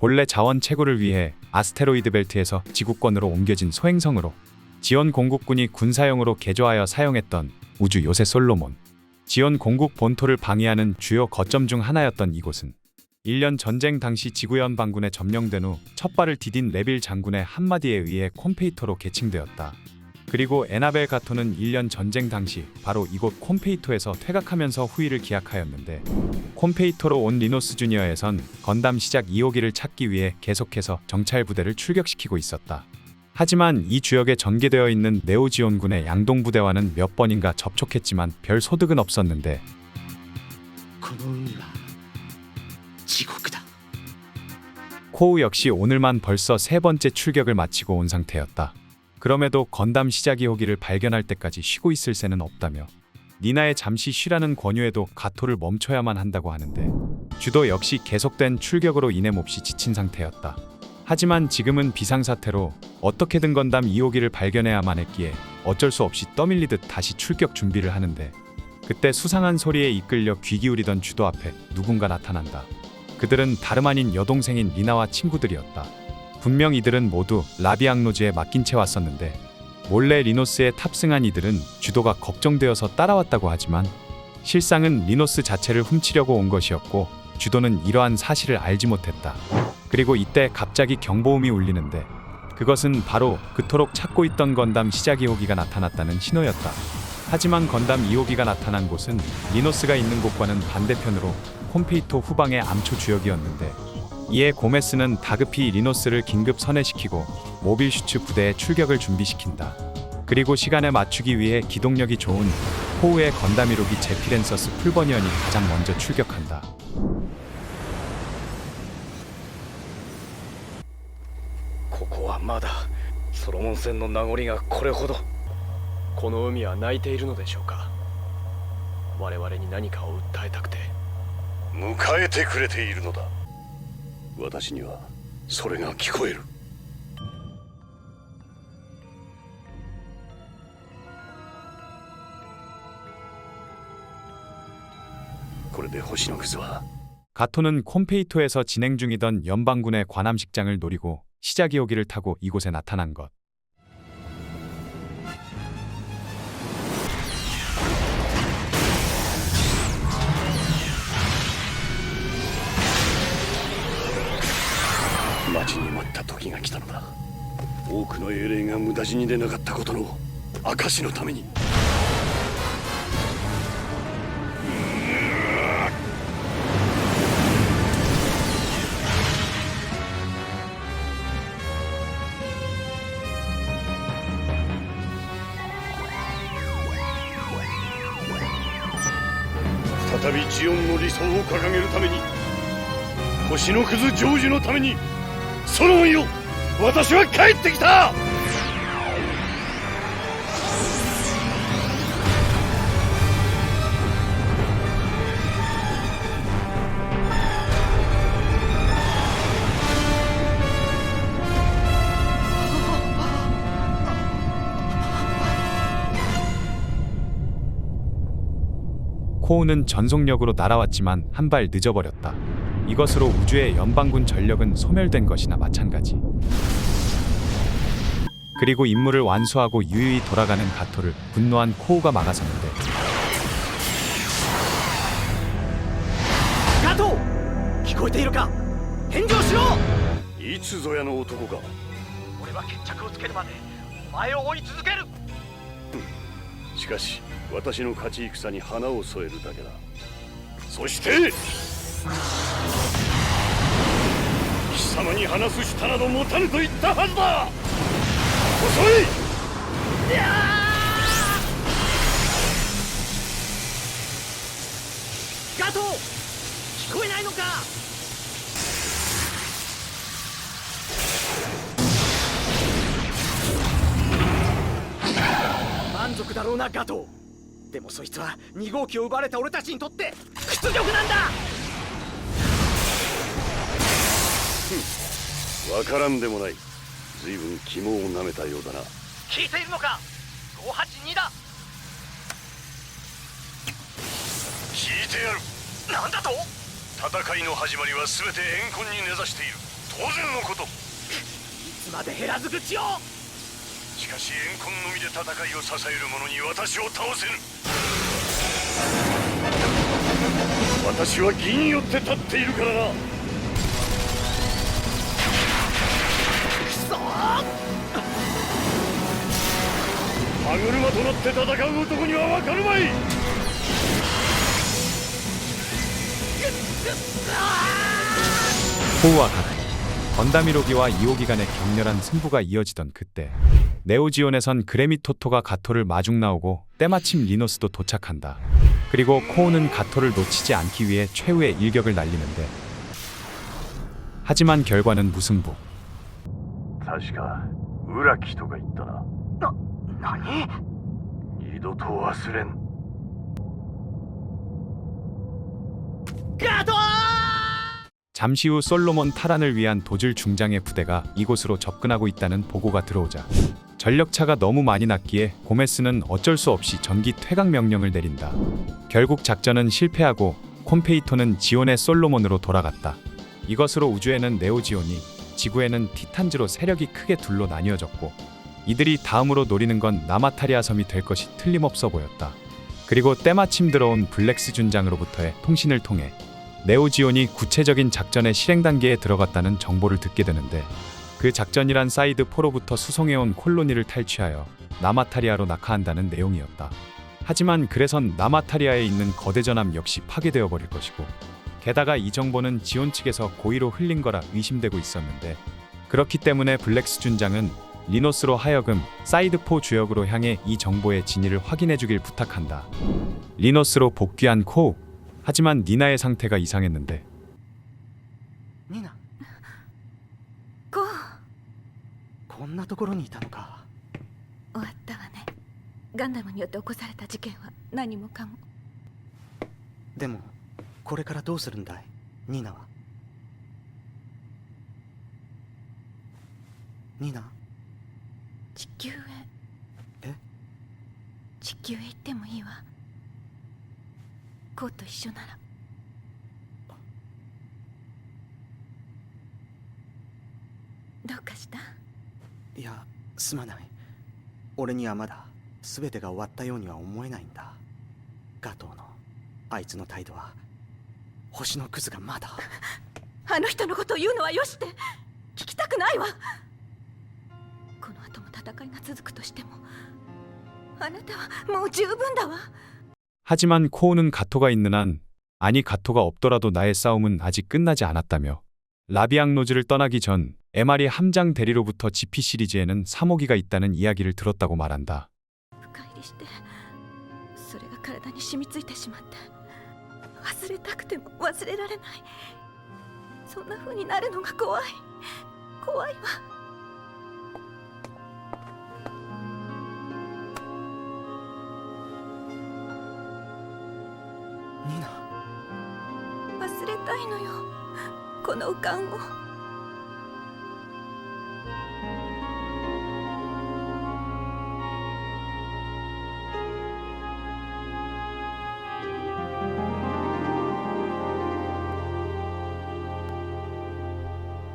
본래 자원 채굴을 위해 아스테로이드 벨트에서 지구권으로 옮겨진 소행성으로 지온 공국군이 군사용으로 개조하여 사용했던 우주 요새 솔로몬. 지온 공국 본토를 방위하는 주요 거점 중 하나였던 이곳은 1년 전쟁 당시 지구연 반군에 점령된 후 첫 발을 디딘 레빌 장군의 한마디에 의해 콤페이토로 개칭되었다. 그리고 에나벨 가토는 1년 전쟁 당시 바로 이곳 콤페이토에서 퇴각하면서 후위를 기약하였는데, 콤페이토로 온 리노스 주니어에선 건담 시작 2호기를 찾기 위해 계속해서 정찰 부대를 출격시키고 있었다. 하지만 이 주역에 전개되어 있는 네오지온군의 양동 부대와는 몇 번인가 접촉했지만 별 소득은 없었는데, この海は地獄だ。 코우 역시 오늘만 벌써 세 번째 출격을 마치고 온 상태였다. 그럼에도 건담 시작 2호기를 발견할 때까지 쉬고 있을 새는 없다며 니나에 잠시 쉬라는 권유에도 가토를 멈춰야만 한다고 하는데, 주도 역시 계속된 출격으로 인해 몹시 지친 상태였다. 하지만 지금은 비상사태로 어떻게든 건담 2호기를 발견해야만 했기에 어쩔 수 없이 떠밀리듯 다시 출격 준비를 하는데, 그때 수상한 소리에 이끌려 귀 기울이던 주도 앞에 누군가 나타난다. 그들은 다름 아닌 여동생인 리나와 친구들이었다. 분명 이들은 모두 라비앙노즈에 맡긴 채 왔었는데, 몰래 리노스에 탑승한 이들은 주도가 걱정되어서 따라왔다고 하지만 실상은 리노스 자체를 훔치려고 온 것이었고, 주도는 이러한 사실을 알지 못했다. 그리고 이때 갑자기 경보음이 울리는데, 그것은 바로 그토록 찾고 있던 건담 시작 2호기가 나타났다는 신호였다. 하지만 건담 2호기가 나타난 곳은 리노스가 있는 곳과는 반대편으로 콤페이토 후방의 암초 주역이었는데, 이에 고메스는 다급히 리노스를 긴급 선회시키고 모빌 슈츠 부대의 출격을 준비시킨다. 그리고 시간에 맞추기 위해 기동력이 좋은 호우의 건담 1호기 제피렌서스 풀버니언이 가장 먼저 출격한다. ここはまだソロモン戦の名残がこれほど。この海は泣いているのでしょうか。我々に何かを訴えたくて。迎えてくれているのだ。私にはそれが聞こえる。これで星のくずは 가토는 콤페이토에서 진행 중이던 연방군의 관함식장을 노리고 시작 2호기를 타고 이곳에 나타난 것. 待ちに待った時が来たのだ。多くの英霊が無駄死にでなかったことの証のために。再びジオンの理想を掲げるために、星のくず成就のために、ソロモンよ、私は帰ってきた。코우는 전속력으로 날아왔지만 한 발 늦어버렸다. 이것으로 우주의 연방군 전력은 소멸된 것이나 마찬가지. 그리고 임무를 완수하고 유유히 돌아가는 가토를 분노한 코우가 막아섰는데, ガトー、聞こえているか。返事をしろ。いつぞやの男か。俺は決着をつけるまでお前を追い続ける。しかし私の勝ち戦に花を添えるだけだ。そして貴様に話す舌など持たぬと言ったはずだ。遅い。ガトー、聞こえないのか。満足だろうなガトー。でもそいつは2号機を奪われた俺たちにとって屈辱なんだ。わからんでもない。随分肝を舐めたようだな。聞いているのか。582だ。聞いてやる。なんだと。戦いの始まりは全て怨恨に根ざしている。のこと。いつまで減らず口を。しかし怨恨のみで戦いを支える者に私を倒せぬ。私は義によって立っているからな。くそー。歯車となって戦う男には分かるまい。코우와 가토, 건담이로기와 이오기 간의 격렬한 승부가 이어지던 그때 네오지온에선 그레미토토가 가토를 마중 나오고 때마침 리노스도 도착한다. 그리고 코우는 가토를 놓치지 않기 위해 최후의 일격을 날리는데 하지만 결과는 무승부. 確か浦木とか言ったな。何？二度と忘れん。 가토! 잠시 후 솔로몬 탈환을 위한 도줄 중장의 부대가 이곳으로 접근하고 있다는 보고가 들어오자 전력차가 너무 많이 났기에 고메스는 어쩔 수 없이 전기 퇴각 명령을 내린다. 결국 작전은 실패하고 콤페이토는 지온의 솔로몬으로 돌아갔다. 이것으로 우주에는 네오지온이, 지구에는 티탄즈로 세력이 크게 둘로 나뉘어졌고 이들이 다음으로 노리는 건 나마타리아 섬이 될 것이 틀림없어 보였다. 그리고 때마침 들어온 블랙스 준장으로부터의 통신을 통해 네오지온이 구체적인 작전의 실행 단계에 들어갔다는 정보를 듣게 되는데 그 작전이란 사이드 4로부터 수송해온 콜로니를 탈취하여 나마타리아로 낙하한다는 내용이었다. 하지만 그래선 나마타리아에 있는 거대 전함 역시 파괴되어 버릴 것이고 게다가 이 정보는 지온 측에서 고의로 흘린 거라 의심되고 있었는데 그렇기 때문에 블랙스 준장은 리노스로 하여금 사이드 4 주역으로 향해 이 정보의 진위를 확인해 주길 부탁한다. 리노스로 복귀한 코우. 하지만 니나의 상태가 이상했는데 ニナ。こんなところにいたのか。終わったわね。ガンダムによって起こされた事件は何もかも。でもこれからどうするんだい、ニナは。ニナ。地球へ。え？地球へ行ってもいいわ。コウと一緒なら。どうかした？いや、すまない。俺にはまだ全てが終わったようには思えないんだ。ガトーのあいつの態度は、星のクズがまだ。あの人のことを言うのはよして。聞きたくないわ。この後も戦いが続くとしてもあなたはもう十分だわ。 하지만 코우는 가토가 있는 한, 아니 가토가 없더라도 나의 싸움은 아직 끝나지 않았다며 라비앙 로즈를 떠나기 전 MR이 함장 대리로부터 GP 시리즈에는 3호기가 있다는 이야기를 들었다고 말한다. 深入りしてそれが体に染みついてしまって忘れたくても忘れられない。そんな風になるのが怖い。怖いわ。ニナ。忘れたいのよ、この浮かんを。